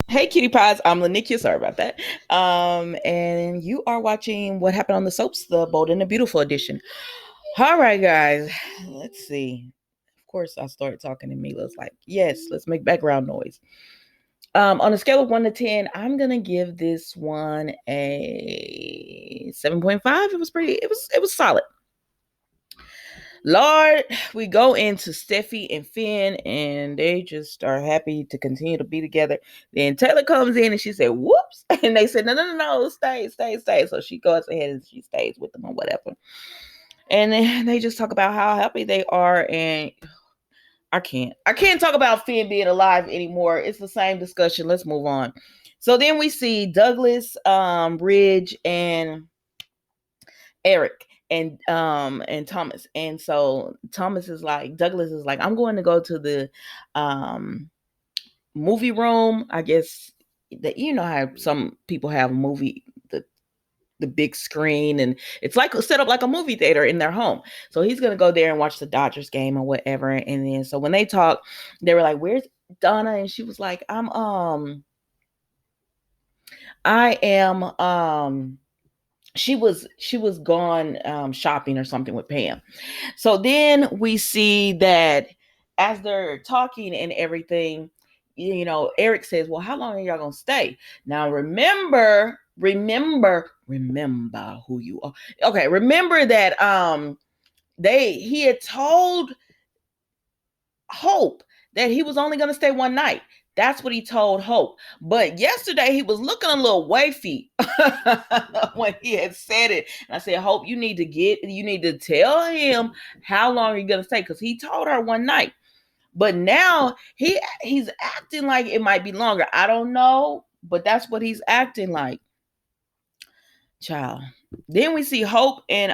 Hey, cutie pies. I'm Lanikia. Sorry about that. And you are watching What Happened on the Soaps, the Bold and the Beautiful edition. All right, guys. Let's see. Of course, I started talking, and Mila's like, "Yes, let's make background noise." On a scale of 1 to 10, I'm gonna give this one a 7.5. It was pretty. It was solid. Lord, we go into Steffi and Finn, and they just are happy to continue to be together. Then Taylor comes in and she said, "Whoops," and they said, "No, stay, stay, stay." So she goes ahead and she stays with them or whatever. And then they just talk about how happy they are, and I can't talk about Finn being alive anymore. It's the same discussion. Let's move on. So then we see Douglas, Ridge, and Eric and Thomas. And so Douglas is like, I'm going to go to the movie room. I guess that you know how some people have the big screen, and it's like set up like a movie theater in their home. So he's gonna go there and watch the Dodgers game or whatever. And then so when they talk, they were like, "Where's Donna?" And she was like, I am she was gone shopping or something with Pam. So then we see that as they're talking and everything, Eric says, "Well, how long are y'all gonna stay?" Now remember who you are. Okay, remember that he had told Hope that he was only gonna stay one night. That's what he told Hope. But yesterday he was looking a little wafy when he had said it. And I said, Hope, you need to tell him how long you're gonna stay, because he told her one night. But now he's acting like it might be longer. I don't know, but that's what he's acting like. Child. Then we see Hope and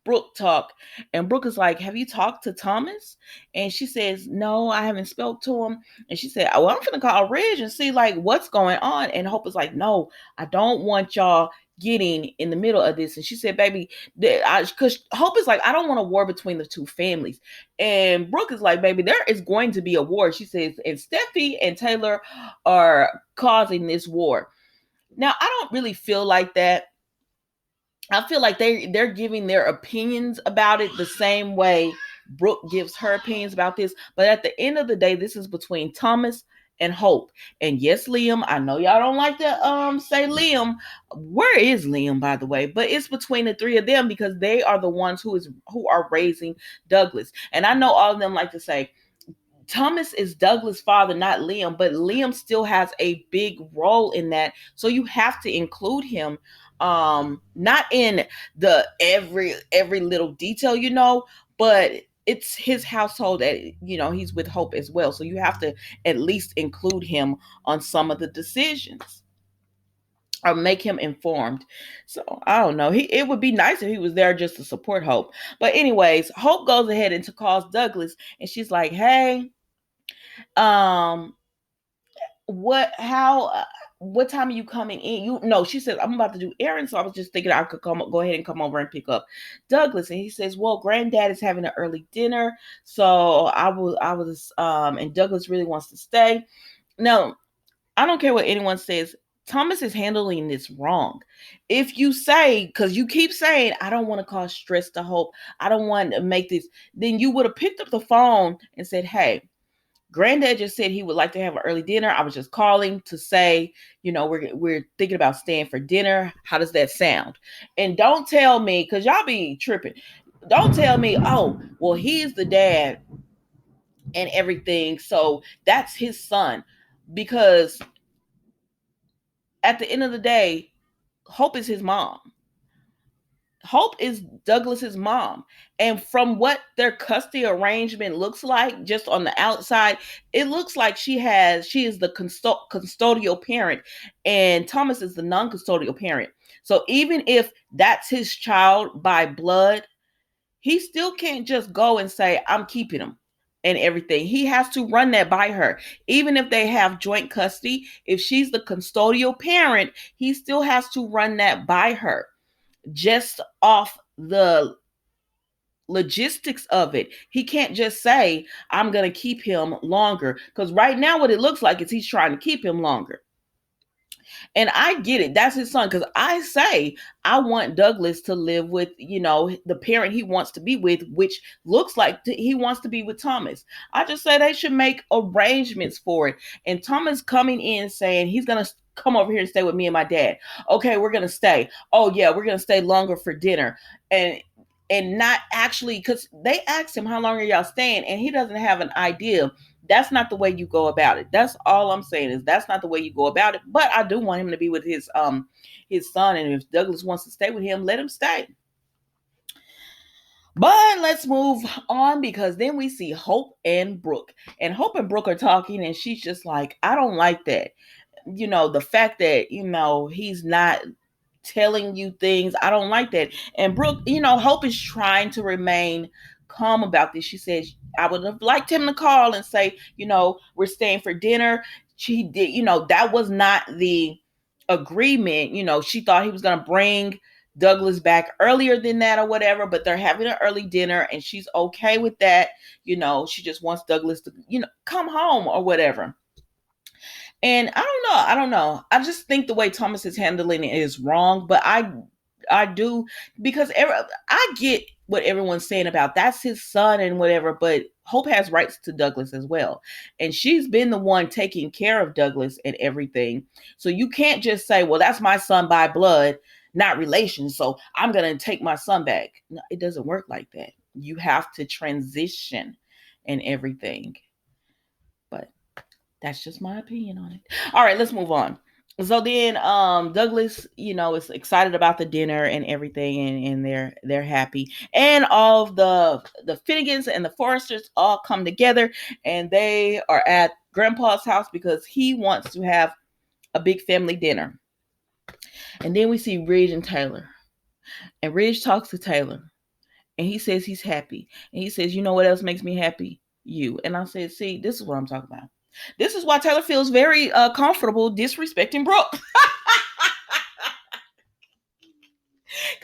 Brooke talk, and Brooke is like, "Have you talked to Thomas?" And she says, "No, I haven't spoke to him." And she said, "Oh, I'm gonna call Ridge and see like what's going on." And Hope is like, "No, I don't want y'all getting in the middle of this." And she said, "Baby," because Hope is like, "I don't want a war between the two families." And Brooke is like, "Baby, there is going to be a war." She says, "And Steffi and Taylor are causing this war." Now, I don't really feel like that. I feel like they're giving their opinions about it the same way Brooke gives her opinions about this. But at the end of the day, this is between Thomas and Hope. And yes, Liam, I know y'all don't like to say Liam. Where is Liam, by the way? But it's between the three of them, because they are the ones who are raising Douglas. And I know all of them like to say Thomas is Douglas' father, not Liam, but Liam still has a big role in that. So you have to include him, not in the every little detail, but it's his household that he's with Hope as well. So you have to at least include him on some of the decisions or make him informed. So I don't know. It would be nice if he was there just to support Hope. But anyways, Hope goes ahead and calls Douglas, and she's like, "Hey, um what time are you coming in?" She says, "I'm about to do errands, so I was just thinking I could go ahead and come over and pick up Douglas." And he says, "Well, granddad is having an early dinner, so I was and Douglas really wants to stay." Now, I don't care what anyone says, Thomas is handling this wrong. If you say, because you keep saying, "I don't want to cause stress to Hope, I don't want to make this," then you would have picked up the phone and said, "Hey, Granddad just said he would like to have an early dinner. I was just calling to say, we're thinking about staying for dinner. How does that sound?" And don't tell me, because y'all be tripping. Don't tell me, "Oh, well, he's the dad and everything, so that's his son." Because at the end of the day, Hope is his mom. Hope is Douglas's mom. And from what their custody arrangement looks like, just on the outside, it looks like she is the custodial parent, and Thomas is the non-custodial parent. So even if that's his child by blood, he still can't just go and say, "I'm keeping him," and everything. He has to run that by her. Even if they have joint custody, if she's the custodial parent, he still has to run that by her, just off the logistics of it. He can't just say, I'm going to keep him longer. Because right now, what it looks like is he's trying to keep him longer. And I get it. That's his son. Because I say, I want Douglas to live with, the parent he wants to be with, which looks like he wants to be with Thomas. I just say they should make arrangements for it. And Thomas coming in saying he's going to come over here and stay with me and my dad. Okay, we're going to stay. Oh, yeah, we're going to stay longer for dinner. And not actually, because they asked him, how long are y'all staying? And he doesn't have an idea. That's not the way you go about it. That's all I'm saying, is that's not the way you go about it. But I do want him to be with his son. And if Douglas wants to stay with him, let him stay. But let's move on, because then we see Hope and Brooke. And Hope and Brooke are talking, and she's just like, I don't like that. The fact that, he's not telling you things. I don't like that. And Brooke, Hope is trying to remain calm about this. She says, I would have liked him to call and say, we're staying for dinner. She did, that was not the agreement. She thought he was going to bring Douglas back earlier than that or whatever, but they're having an early dinner and she's okay with that. She just wants Douglas to, come home or whatever. And I don't know. I just think the way Thomas is handling it is wrong, but I do, because I get what everyone's saying about that's his son and whatever, but Hope has rights to Douglas as well. And she's been the one taking care of Douglas and everything. So you can't just say, well, that's my son by blood, not relation, so I'm going to take my son back. No, it doesn't work like that. You have to transition and everything. But that's just my opinion on it. All right, let's move on. So then Douglas, is excited about the dinner and everything, and they're happy. And all of the Finnegans and the Forresters all come together, and they are at Grandpa's house because he wants to have a big family dinner. And then we see Ridge and Taylor. And Ridge talks to Taylor, and he says he's happy. And he says, you know what else makes me happy? You. And I said, see, this is what I'm talking about. This is why Taylor feels very comfortable disrespecting Brooke. Because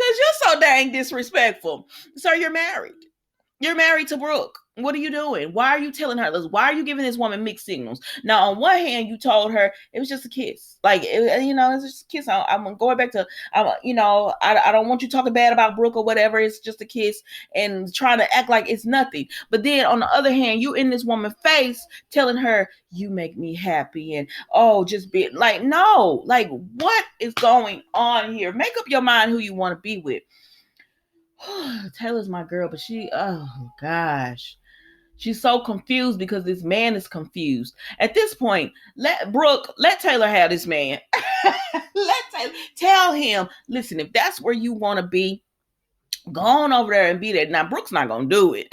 you're so dang disrespectful. Sir, you're married. You're married to Brooke. What are you doing? Why are you telling her this? Why are you giving this woman mixed signals? Now, on one hand, you told her it was just a kiss. Like, it's just a kiss. I'm going back to, I don't want you talking bad about Brooke or whatever. It's just a kiss, and trying to act like it's nothing. But then on the other hand, you in this woman's face telling her, you make me happy. And, just be like, no, like, what is going on here? Make up your mind who you want to be with. Taylor's my girl, but oh gosh, she's so confused because this man is confused. At this point, let Taylor have this man. Tell him, listen, if that's where you want to be, go on over there and be there. Now, Brooke's not going to do it,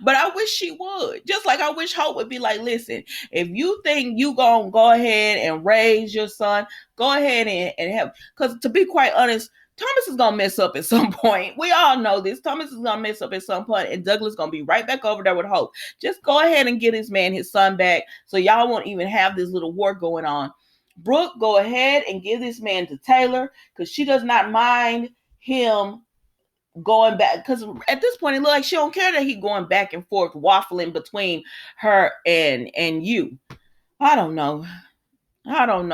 but I wish she would. Just like I wish Hope would be like, listen, if you think you going to go ahead and raise your son, go ahead and have, because to be quite honest, Thomas is going to mess up at some point. We all know this. Thomas is going to mess up at some point, and Douglas is going to be right back over there with Hope. Just go ahead and get his son back, so y'all won't even have this little war going on. Brooke, go ahead and give this man to Taylor, because she does not mind him going back, because at this point it looks like she don't care that he going back and forth, waffling between her and you. I don't know,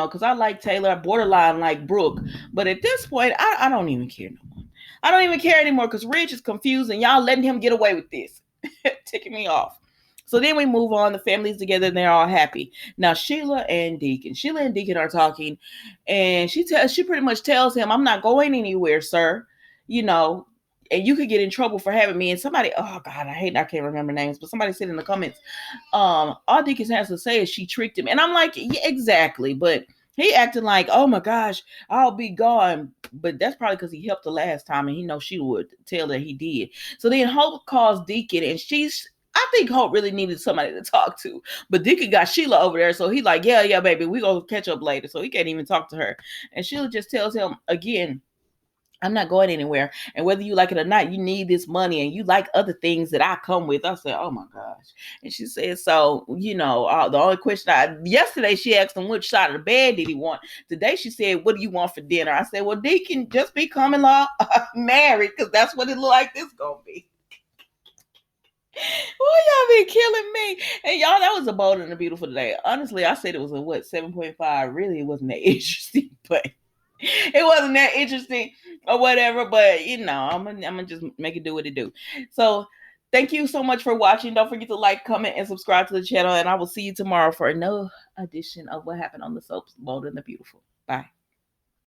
because I like Taylor, borderline like Brooke. But at this point, I don't even care no more. I don't even care anymore, because Ridge is confused and y'all letting him get away with this. Ticking me off. So then we move on. The family's together and they're all happy. Now, Sheila and Deacon are talking, and she pretty much tells him, I'm not going anywhere, sir. And you could get in trouble for having me. And somebody, oh God, I can't remember names, but somebody said in the comments, all Deacon has to say is she tricked him. And I'm like, yeah, exactly. But he acting like, oh my gosh, I'll be gone. But that's probably because he helped the last time, and he knows she would tell that he did. So then Hope calls Deacon, and I think Hope really needed somebody to talk to. But Deacon got Sheila over there, so he like, yeah, baby, we gonna catch up later. So he can't even talk to her. And Sheila just tells him again, I'm not going anywhere. And whether you like it or not, you need this money, and you like other things that I come with. I said, oh my gosh. And she said, so, the only question yesterday she asked him which side of the bed did he want. Today she said, what do you want for dinner? I said, well, Deacon, just be common law married, because that's what it look like this going to be. y'all been killing me. And y'all, that was a Bold and the Beautiful today. Honestly, I said it was a 7.5. Really, it wasn't that interesting, but it wasn't that interesting or whatever. But I'm gonna just make it do what it do. So thank you so much for watching. Don't forget to like, comment, and subscribe to the channel. And I will see you tomorrow for another edition of What Happened on the Soaps, Bold and the Beautiful. Bye.